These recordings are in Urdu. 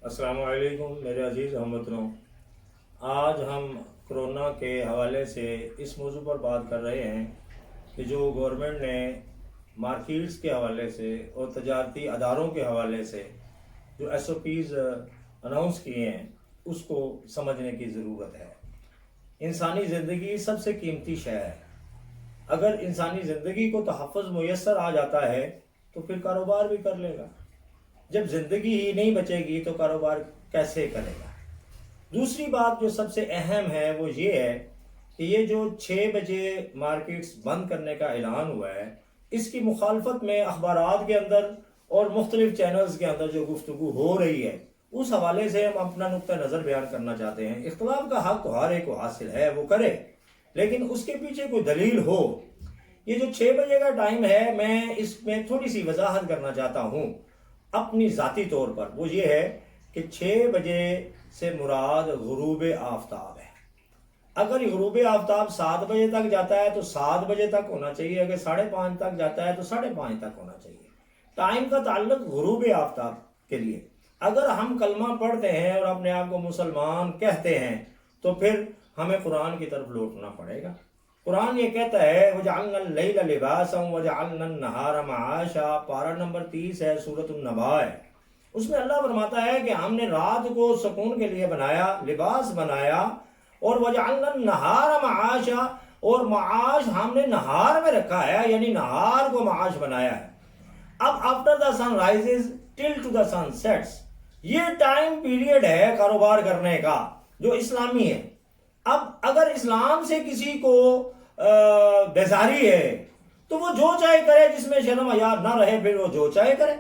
السلام علیکم میرے عزیز ہم وطنوں، آج ہم کرونا کے حوالے سے اس موضوع پر بات کر رہے ہیں کہ جو گورنمنٹ نے مارکیٹس کے حوالے سے اور تجارتی اداروں کے حوالے سے جو ایس او پیز اناؤنس کیے ہیں اس کو سمجھنے کی ضرورت ہے۔ انسانی زندگی سب سے قیمتی شے ہے۔ اگر انسانی زندگی کو تحفظ میسر آ جاتا ہے تو پھر کاروبار بھی کر لے گا۔ جب زندگی ہی نہیں بچے گی تو کاروبار کیسے کرے گا؟ دوسری بات جو سب سے اہم ہے وہ یہ ہے کہ یہ جو 6 بجے مارکیٹس بند کرنے کا اعلان ہوا ہے، اس کی مخالفت میں اخبارات کے اندر اور مختلف چینلز کے اندر جو گفتگو ہو رہی ہے اس حوالے سے ہم اپنا نقطہ نظر بیان کرنا چاہتے ہیں۔ اختلاف کا حق تو ہر ایک کو حاصل ہے، وہ کرے، لیکن اس کے پیچھے کوئی دلیل ہو۔ یہ جو 6 بجے کا ٹائم ہے، میں اس میں تھوڑی سی وضاحت کرنا چاہتا ہوں اپنی ذاتی طور پر۔ وہ یہ ہے کہ 6 بجے سے مراد غروب آفتاب ہے۔ اگر غروب آفتاب 7 بجے تک جاتا ہے تو 7 بجے تک ہونا چاہیے، اگر 5:30 تک جاتا ہے تو 5:30 تک ہونا چاہیے۔ ٹائم کا تعلق غروب آفتاب کے لیے۔ اگر ہم کلمہ پڑھتے ہیں اور اپنے آپ کو مسلمان کہتے ہیں تو پھر ہمیں قرآن کی طرف لوٹنا پڑے گا۔ قرآن یہ کہتا ہے وَجَعَلْنَا اللَّيْلَ لِبَاسًا وَجَعَلْنَا النَّهَارَ مَعَاشًا، پارہ نمبر 30 ہے، سورۃ النبا ہے۔ اس میں اللہ فرماتا ہے کہ ہم نے رات کو سکون کے لیے بنایا، لباس بنایا، اور وَجَعَلْنَا النَّهَارَ مَعَاشًا، اور معاش ہم نے نہار میں رکھا ہے، یعنی نہار کو معاش بنایا ہے۔ اب after the sun rises till to the sun sets, یہ ٹائم پیریڈ ہے کاروبار کرنے کا جو اسلامی ہے۔ اب اگر اسلام سے کسی کو بیزاری ہے تو وہ جو چاہے کرے، جس میں شرم حیا نہ رہے پھر وہ جو چاہے کرے۔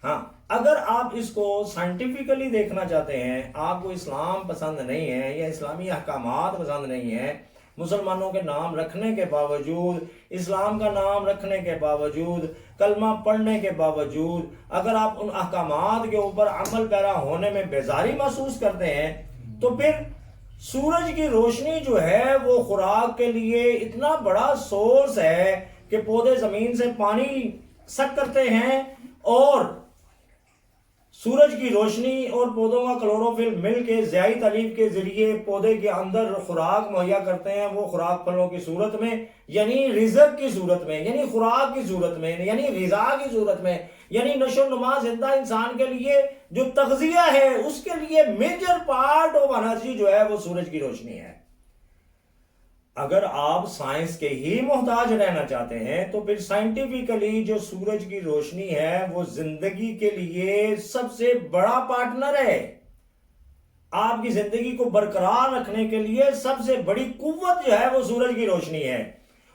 ہاں، اگر آپ اس کو سائنٹیفکلی دیکھنا چاہتے ہیں، آپ کو اسلام پسند نہیں ہے یا اسلامی احکامات پسند نہیں ہیں، مسلمانوں کے نام رکھنے کے باوجود، اسلام کا نام رکھنے کے باوجود، کلمہ پڑھنے کے باوجود اگر آپ ان احکامات کے اوپر عمل پیرا ہونے میں بیزاری محسوس کرتے ہیں تو پھر سورج کی روشنی جو ہے وہ خوراک کے لیے اتنا بڑا سورس ہے کہ پودے زمین سے پانی سک کرتے ہیں، اور سورج کی روشنی اور پودوں کا کلوروفل مل کے ضیائی تالیف کے ذریعے پودے کے اندر خوراک مہیا کرتے ہیں۔ وہ خوراک پھلوں کی صورت میں، یعنی رزق کی صورت میں، یعنی خوراک کی صورت میں، یعنی غذا کی صورت میں، یعنی نشو و نما زندہ انسان کے لیے جو تغذیہ ہے اس کے لیے میجر پارٹ آف انرجی جو ہے وہ سورج کی روشنی ہے۔ اگر آپ سائنس کے ہی محتاج رہنا چاہتے ہیں تو پھر سائنٹیفکلی جو سورج کی روشنی ہے وہ زندگی کے لیے سب سے بڑا پارٹنر ہے۔ آپ کی زندگی کو برقرار رکھنے کے لیے سب سے بڑی قوت جو ہے وہ سورج کی روشنی ہے،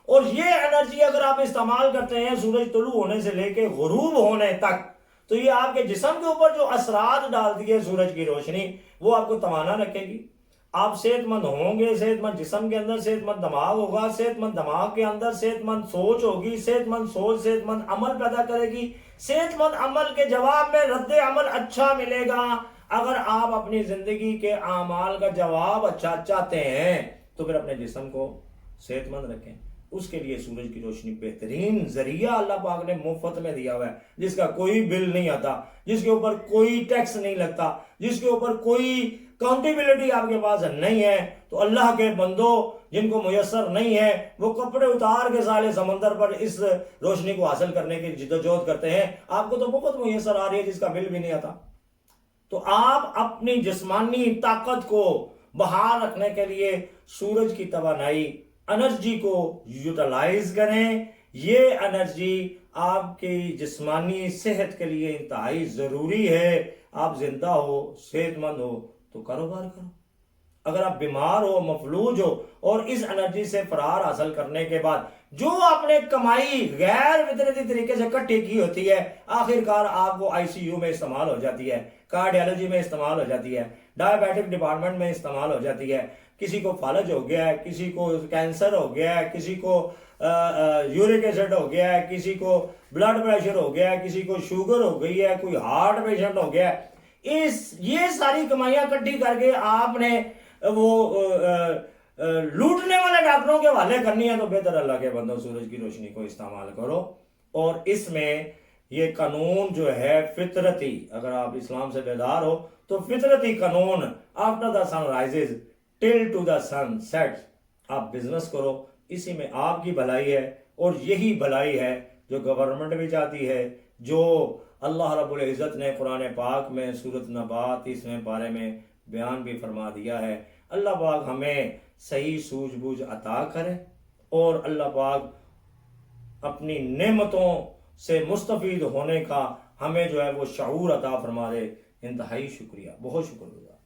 اور یہ انرجی اگر آپ استعمال کرتے ہیں سورج طلوع ہونے سے لے کے غروب ہونے تک، تو یہ آپ کے جسم کے اوپر جو اثرات ڈالتی ہے سورج کی روشنی وہ آپ کو توانا رکھے گی۔ آپ صحت مند ہوں گے، صحت مند جسم کے اندر صحت مند دماغ ہوگا، صحت مند دماغ کے اندر صحت مند سوچ ہوگی، صحت مند سوچ صحت مند عمل پیدا کرے گی، صحت مند عمل کے جواب میں رد عمل اچھا ملے گا۔ اگر آپ اپنی زندگی کے اعمال کا جواب اچھا چاہتے ہیں تو پھر اپنے جسم کو صحت مند رکھیں۔ اس کے لیے سورج کی روشنی بہترین ذریعہ اللہ پاک نے مفت میں دیا ہوا ہے، جس کا کوئی بل نہیں آتا، جس کے اوپر کوئی ٹیکس نہیں لگتا، جس کے اوپر کوئی اکاؤنٹیبلٹی آپ کے پاس نہیں ہے۔ تو اللہ کے بندو جن کو میسر نہیں ہے وہ کپڑے اتار کے سالے سمندر پر اس روشنی کو حاصل کرنے کی جدوجہد کرتے ہیں، آپ کو تو مفت میسر آ رہی ہے جس کا بل بھی نہیں آتا۔ تو آپ اپنی جسمانی طاقت کو بحال رکھنے کے لیے سورج کی توانائی انرجی کو یوٹیلائز کریں۔ یہ انرجی آپ کی جسمانی صحت کے لیے انتہائی ضروری ہے۔ آپ زندہ ہو، صحت مند ہو تو کاروبار کرو۔ اگر آپ بیمار ہو، مفلوج ہو، اور اس انرجی سے فرار حاصل کرنے کے بعد جو آپ نے کمائی غیر فطرتی طریقے سے اکٹھی کی ہوتی ہے، آخر کار آپ کو آئی سی یو میں استعمال ہو جاتی ہے، کارڈیالوجی میں استعمال ہو جاتی ہے، ڈائبیٹک ڈپارٹمنٹ میں استعمال ہو جاتی ہے، کسی کو فالج ہو گیا ہے، کسی کو کینسر ہو گیا ہے، کسی کو یورک ایسڈ ہو گیا ہے، کسی کو بلڈ پریشر ہو گیا ہے، کسی کو شوگر ہو گئی ہے، کوئی ہارٹ پیشنٹ ہو گیا ہے۔ یہ ساری کمائیاں اکٹھی کر کے آپ نے وہ لوٹنے والے ڈاکٹروں کے حوالے کرنی ہے، تو بہتر اللہ کے بندوں سورج کی روشنی کو استعمال کرو۔ اور اس میں یہ قانون جو ہے فطرتی، اگر آپ اسلام سے بیدار ہو تو فطرتی قانون after the sun rises till to the sun set, آپ بزنس کرو، اسی میں آپ کی بھلائی ہے، اور یہی بھلائی ہے جو گورنمنٹ بھی چاہتی ہے، جو اللہ رب العزت نے قرآن پاک میں سورۃ نبا 30ویں پارے میں بیان بھی فرما دیا ہے۔ اللہ پاک ہمیں صحیح سوجھ بوجھ عطا کرے، اور اللہ پاک اپنی نعمتوں سے مستفید ہونے کا ہمیں جو ہے وہ شعور عطا فرما دے۔ انتہائی شکریہ، بہت شکر گزار۔